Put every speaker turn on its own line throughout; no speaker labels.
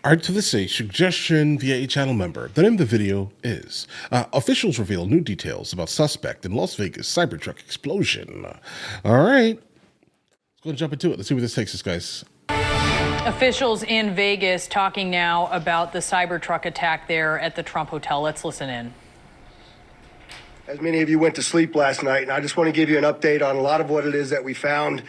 All right, so this is a suggestion via a channel member. The name of the video is Officials Reveal New Details About Suspect in Las Vegas Cybertruck Explosion. All right, let's go and jump into it. Let's see where this takes us, guys.
Officials in Vegas talking now about the Cybertruck attack there at the Trump Hotel. Let's listen in.
As many of you went to sleep last night, and I just want to give you an update on a lot of what it is that we found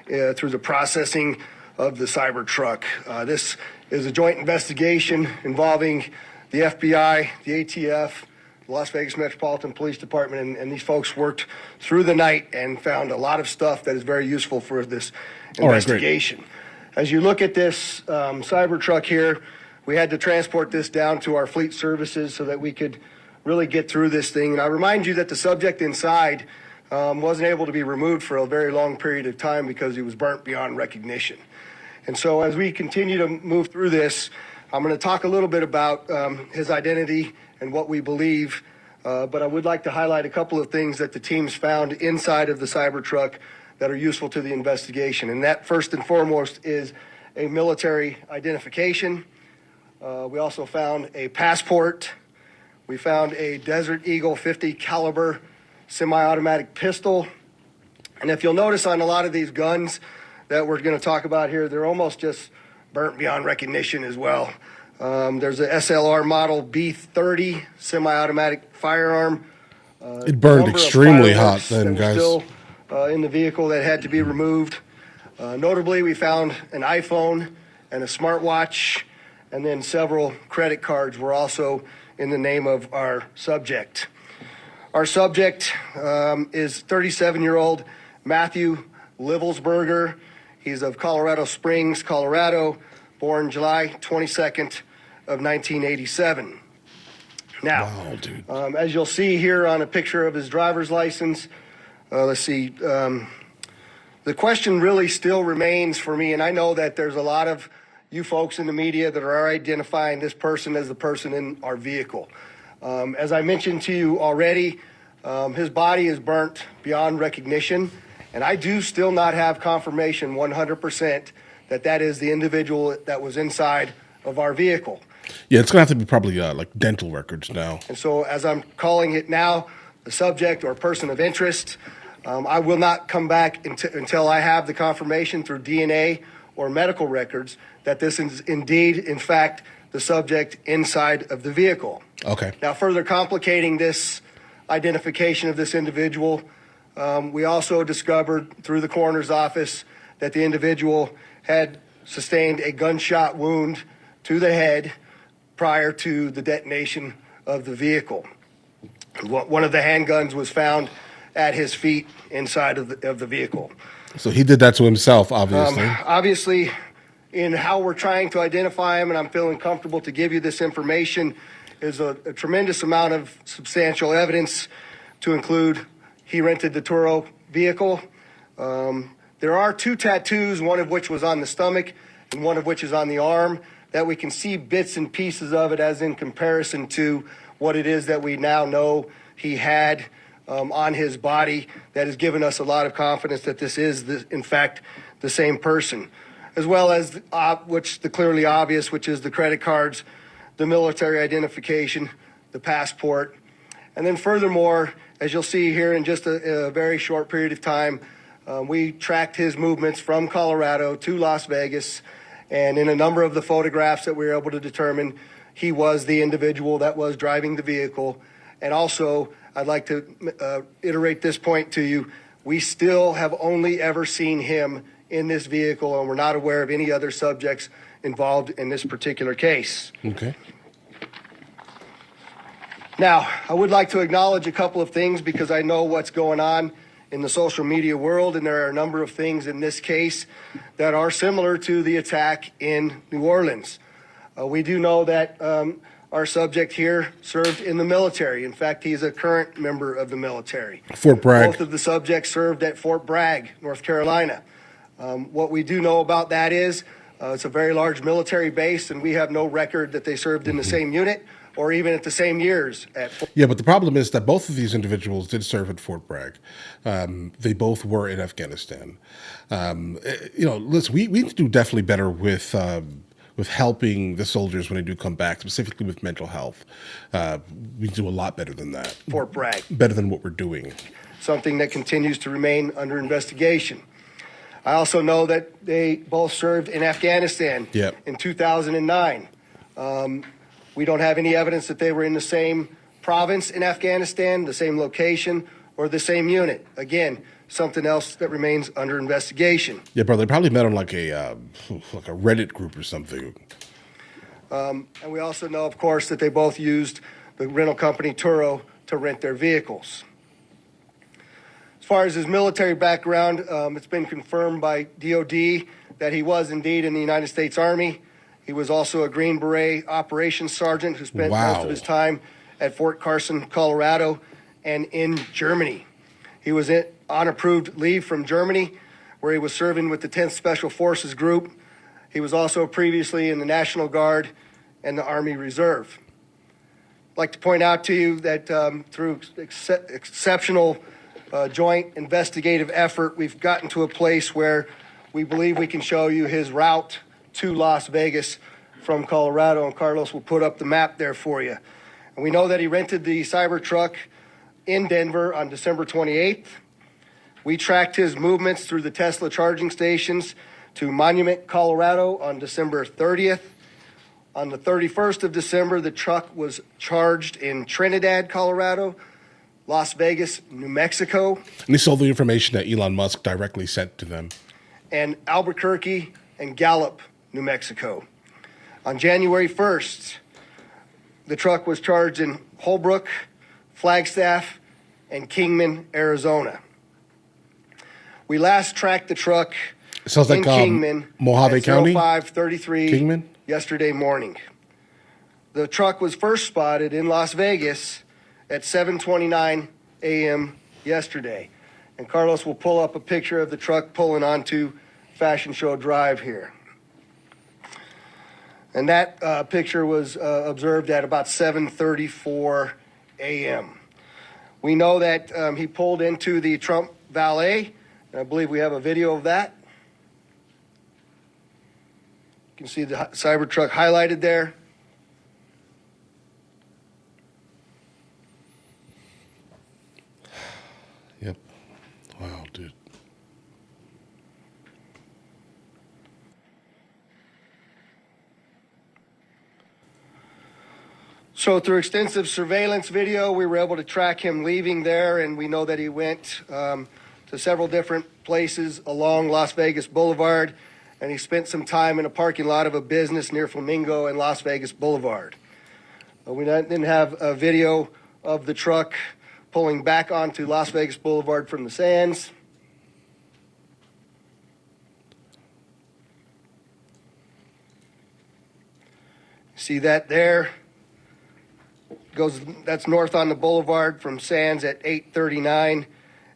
through the processing of the Cybertruck. This is a joint investigation involving the FBI, the ATF, the Las Vegas Metropolitan Police Department, and these folks worked through the night and found a lot of stuff that is very useful for this investigation.
All right,
as you look at this Cybertruck here, we had to transport this down to our fleet services so that we could really get through this thing. And I remind you that the subject inside wasn't able to be removed for a very long period of time because he was burnt beyond recognition. And so as we continue to move through this, I'm going to talk a little bit about his identity and what we believe, but I would like to highlight a couple of things that the teams found inside of the Cybertruck that are useful to the investigation. And that, first and foremost, is a military identification. We also found a passport. We found a Desert Eagle 50 caliber semi-automatic pistol. And if you'll notice on a lot of these guns that we're going to talk about here, they're almost just burnt beyond recognition as well. There's a SLR model B30 semi-automatic firearm.
It burned extremely hot then, guys.
Still in the vehicle that had to be removed. Notably, we found an iPhone and a smartwatch, and then several credit cards were also in the name of our subject. Our subject is 37-year-old Matthew Livelsberger. He's of Colorado Springs, Colorado, born July 22nd of 1987. Now,
wow, dude.
As you'll see here on a picture of his driver's license, let's see, the question really still remains for me, and I know that there's a lot of you folks in the media that are identifying this person as the person in our vehicle. As I mentioned to you already, his body is burnt beyond recognition, and I do still not have confirmation 100% that that is the individual that was inside of our vehicle.
Yeah, it's going to have to be probably like dental records now.
And so as I'm calling it now, the subject or person of interest, I will not come back until I have the confirmation through DNA or medical records that this is indeed, in fact, the subject inside of the vehicle.
Okay.
Now, further complicating this identification of this individual, we also discovered through the coroner's office that the individual had sustained a gunshot wound to the head prior to the detonation of the vehicle. One of the handguns was found at his feet inside of the vehicle.
So he did that to himself, obviously.
Obviously, in how we're trying to identify him, and I'm feeling comfortable to give you this information, is a tremendous amount of substantial evidence to include he rented the Turo vehicle. There are 2 tattoos, one of which was on the stomach and one of which is on the arm, that we can see bits and pieces of it as in comparison to what it is that we now know he had on his body. That has given us a lot of confidence that this is, in fact, the same person. As well as which the clearly obvious, which is the credit cards, the military identification, the passport. And then furthermore, as you'll see here in just a very short period of time, we tracked his movements from Colorado to Las Vegas, and in a number of the photographs that we were able to determine, he was the individual that was driving the vehicle. And also, I'd like to iterate this point to you. We still have only ever seen him in this vehicle, and we're not aware of any other subjects involved in this particular case.
Okay.
Now, I would like to acknowledge a couple of things because I know what's going on in the social media world, and there are a number of things in this case that are similar to the attack in New Orleans. We do know that our subject here served in the military. In fact, he's a current member of the military.
Fort Bragg.
Both of the subjects served at Fort Bragg, North Carolina. What we do know about that is it's a very large military base, and we have no record that they served in the same unit or even at the same years at Fort.
Yeah, but the problem is that both of these individuals did serve at Fort Bragg. They both were in Afghanistan. Listen, we need to do definitely better with with helping the soldiers when they do come back, specifically with mental health. We do a lot better than that.
Fort Bragg,
Better than what we're doing.
something that continues to remain under investigation. I also know that they both served in Afghanistan
Yep.
in 2009. We don't have any evidence that they were in the same province in Afghanistan, the same location, or the same unit. Again, something else that remains under investigation.
Yeah, brother. They probably met on like a Reddit group or something.
And we also know, of course, that they both used the rental company Turo to rent their vehicles. As far as his military background, it's been confirmed by DOD that he was indeed in the United States Army. He was also a Green Beret operations sergeant who spent most of his time at Fort Carson, Colorado, and in Germany. He was on approved leave from Germany, where he was serving with the 10th Special Forces Group. He was also previously in the National Guard and the Army Reserve. I'd like to point out to you that through exceptional joint investigative effort, we've gotten to a place where we believe we can show you his route to Las Vegas from Colorado, and Carlos will put up the map there for you. And we know that he rented the Cybertruck in Denver on December 28th. We tracked his movements through the Tesla charging stations to Monument, Colorado on December 30th. On the 31st of December, the truck was charged in Trinidad, Colorado, Las Vegas, New Mexico,
And they sold the information that Elon Musk directly sent to them.
and Albuquerque and Gallup, New Mexico. On January 1st, the truck was charged in Holbrook, Flagstaff, and Kingman, Arizona. We last tracked the truck
Sounds
in
like
Kingman
Mojave
at
County?
0533
Kingman?
yesterday morning. The truck was first spotted in Las Vegas at 7:29 a.m. yesterday. And Carlos will pull up a picture of the truck pulling onto Fashion Show Drive here. And that picture was observed at about 7:34 a.m. We know that he pulled into the Trump Valet, and I believe we have a video of that. You can see the Cybertruck highlighted there.
Yep. Wow, dude.
So through extensive surveillance video, we were able to track him leaving there, and we know that he went to several different places along Las Vegas Boulevard, and he spent some time in a parking lot of a business near Flamingo and Las Vegas Boulevard. We didn't have a video of the truck pulling back onto Las Vegas Boulevard from the sands. See that there? That's north on the boulevard from Sands at 8:39,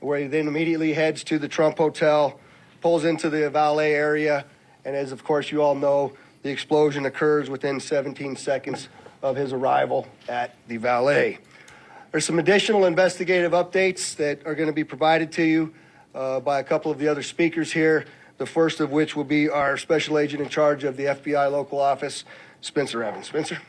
where he then immediately heads to the Trump Hotel, pulls into the valet area, and as of course you all know, the explosion occurs within 17 seconds of his arrival at the valet. There's some additional investigative updates that are going to be provided to you by a couple of the other speakers here, the first of which will be our special agent in charge of the FBI local office, Spencer Evans. Spencer?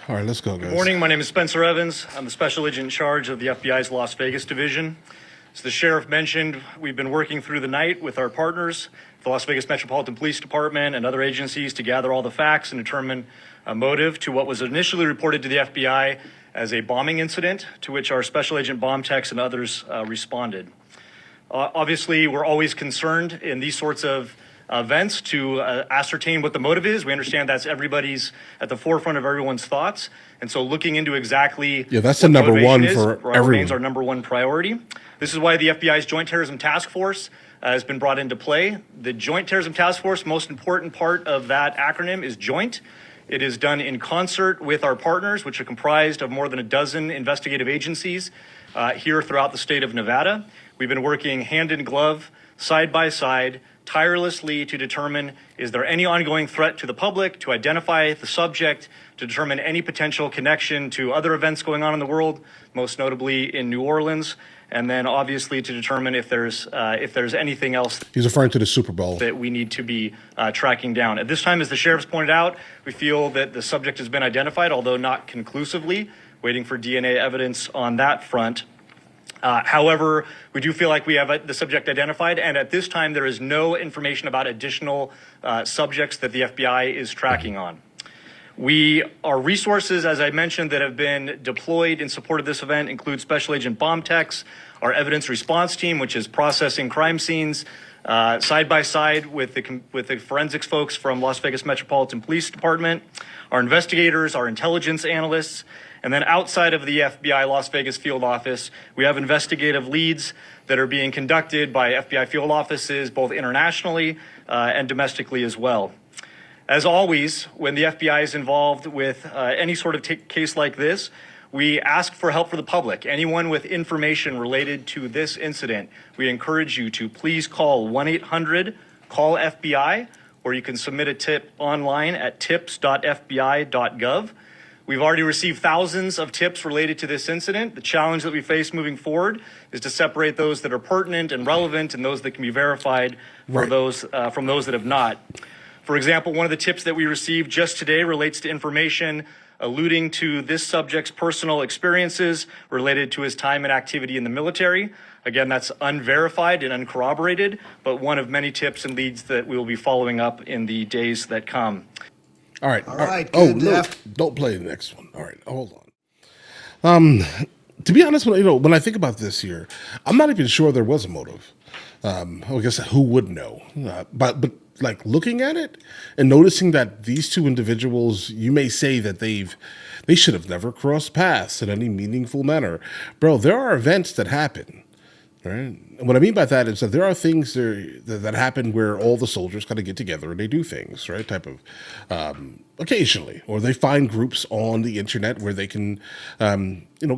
All right, let's go, guys.
Good morning. My name is Spencer Evans. I'm the special agent in charge of the FBI's Las Vegas division. As the sheriff mentioned, we've been working through the night with our partners, the Las Vegas Metropolitan Police Department and other agencies, to gather all the facts and determine a motive to what was initially reported to the FBI as a bombing incident, to which our special agent bomb techs and others responded. Obviously, we're always concerned in these sorts of events to ascertain what the motive is. We understand that's everybody's at the forefront of everyone's thoughts. And so looking into exactly
that's the number one for everyone.
Remains our number one priority. This is why the FBI's Joint Terrorism Task Force has been brought into play. The Joint Terrorism Task Force, most important part of that acronym is joint. It is done in concert with our partners, which are comprised of more than a dozen investigative agencies here throughout the state of Nevada. We've been working hand in glove, side by side, tirelessly to determine, is there any ongoing threat to the public, to identify the subject, to determine any potential connection to other events going on in the world, most notably in New Orleans. and then obviously to determine if there's anything else
He's referring to the Super Bowl
that we need to be tracking down. At this time, as the sheriff's pointed out, we feel that the subject has been identified, although not conclusively, waiting for DNA evidence on that front. However, we do feel like we have the subject identified, and at this time, there is no information about additional subjects that the FBI is tracking on. Our resources, as I mentioned, that have been deployed in support of this event include Special Agent Bomb Techs, our evidence response team, which is processing crime scenes, side by side with the forensics folks from Las Vegas Metropolitan Police Department, our investigators, our intelligence analysts, and then outside of the FBI Las Vegas field office, we have investigative leads that are being conducted by FBI field offices, both internationally and domestically as well. As always, when the FBI is involved with any sort of case like this, we ask for help for the public. Anyone with information related to this incident, we encourage you to please call 1-800-CALL-FBI, or you can submit a tip online at tips.fbi.gov. We've already received thousands of tips related to this incident. The challenge that we face moving forward is to separate those that are pertinent and relevant and those that can be verified from those that have not. For example, one of the tips that we received just today relates to information alluding to this subject's personal experiences related to his time and activity in the military. Again, that's unverified and uncorroborated, but one of many tips and leads that we will be following up in the days that come.
All right.
Good.
Oh, no, don't play the next one. All right, hold on. To be honest, when I think about this here, I'm not even sure there was a motive. I guess who would know? But like looking at it and noticing that these two individuals, you may say that they should have never crossed paths in any meaningful manner. Bro, there are events that happen, right? And what I mean by that is that there are things that happen where all the soldiers kind of get together and they do things, right? Type of occasionally, or they find groups on the internet where they can,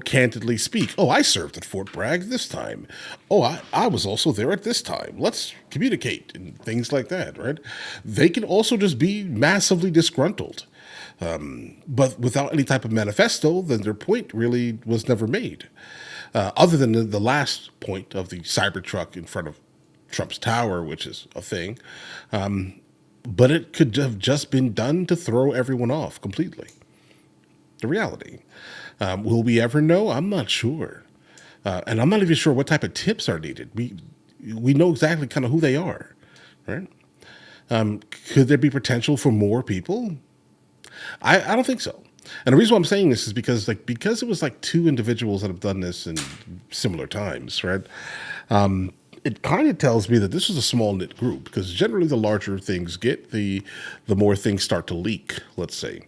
candidly speak. Oh, I served at Fort Bragg this time. Oh, I was also there at this time. Let's communicate and things like that, right? They can also just be massively disgruntled, but without any type of manifesto. Then their point really was never made. Other than the last point of the Cybertruck in front of Trump's tower, which is a thing. But it could have just been done to throw everyone off completely. The reality. Will we ever know? I'm not sure. And I'm not even sure what type of tips are needed. We know exactly kind of who they are, right? Could there be potential for more people? I don't think so. And the reason why I'm saying this is because it was like two individuals that have done this in similar times, right? It kind of tells me that this is a small knit group, because generally the larger things get, the more things start to leak, let's say.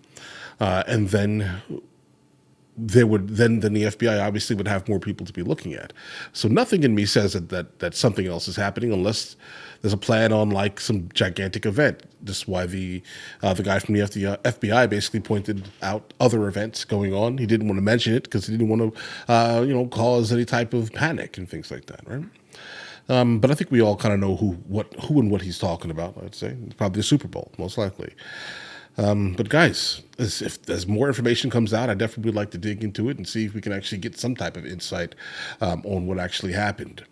And then the FBI obviously would have more people to be looking at. So nothing in me says that something else is happening unless there's a plan on like some gigantic event. This is why the guy from the FBI basically pointed out other events going on. He didn't want to mention it because he didn't want to cause any type of panic and things like that, right? But I think we all kind of know who and what he's talking about. I'd say it's probably the Super Bowl, most likely. But guys, as more information comes out, I definitely would like to dig into it and see if we can actually get some type of insight on what actually happened.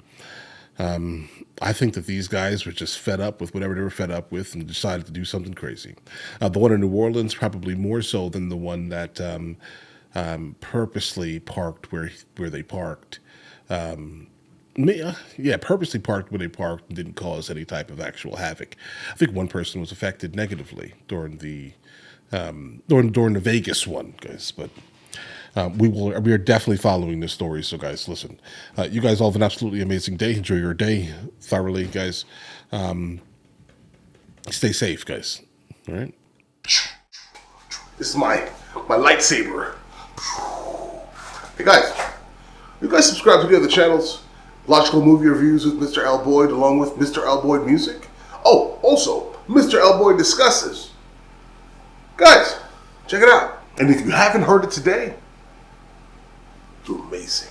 I think that these guys were just fed up with whatever they were fed up with and decided to do something crazy. The one in New Orleans probably more so than the one that purposely parked where they parked. Purposely parked where they parked and didn't cause any type of actual havoc. I think one person was affected negatively during the Vegas one, guys. But we are definitely following this story. So, guys, listen. You guys all have an absolutely amazing day. Enjoy your day thoroughly, guys. Stay safe, guys. All right.
This is my lightsaber. Hey guys, you guys subscribe to the other channels? Logical Movie Reviews with Mr. L. Boyd, along with Mr. L. Boyd Music. Oh, also, Mr. L. Boyd Discusses. Guys, check it out. And if you haven't heard it today, you're amazing.